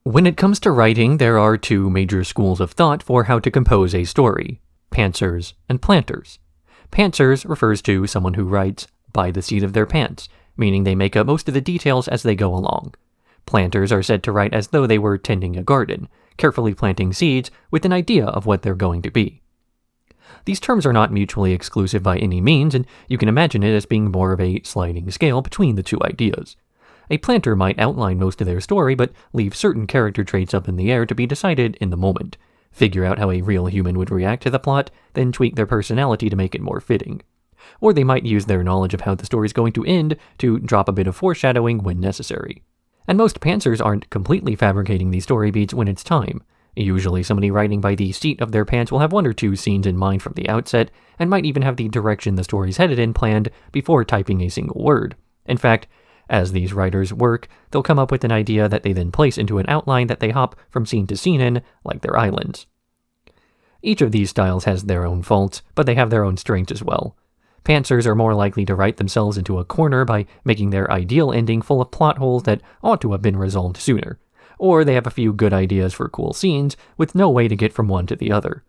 When it comes to writing, there are two major schools of thought for how to compose a story: pantsers and planters. Pantsers refers to someone who writes by the seat of their pants, meaning they make up most of the details as they go along. Planters are said to write as though they were tending a garden, carefully planting seeds with an idea of what they're going to be. These terms are not mutually exclusive by any means, and you can imagine it as being more of a sliding scale between the two ideas. A planter might outline most of their story, but leave certain character traits up in the air to be decided in the moment, figure out how a real human would react to the plot, then tweak their personality to make it more fitting. Or they might use their knowledge of how the story's going to end to drop a bit of foreshadowing when necessary. And most pantsers aren't completely fabricating these story beats when it's time. Usually somebody writing by the seat of their pants will have one or two scenes in mind from the outset, and might even have the direction the story's headed in planned before typing a single word. In fact, as these writers work, they'll come up with an idea that they then place into an outline that they hop from scene to scene in, like their islands. Each of these styles has their own faults, but they have their own strengths as well. Pantsers are more likely to write themselves into a corner by making their ideal ending full of plot holes that ought to have been resolved sooner. Or they have a few good ideas for cool scenes, with no way to get from one to the other.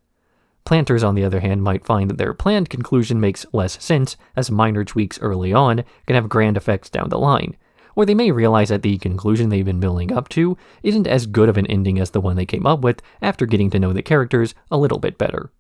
Planters, on the other hand, might find that their planned conclusion makes less sense, as minor tweaks early on can have grand effects down the line. Or they may realize that the conclusion they've been building up to isn't as good of an ending as the one they came up with after getting to know the characters a little bit better.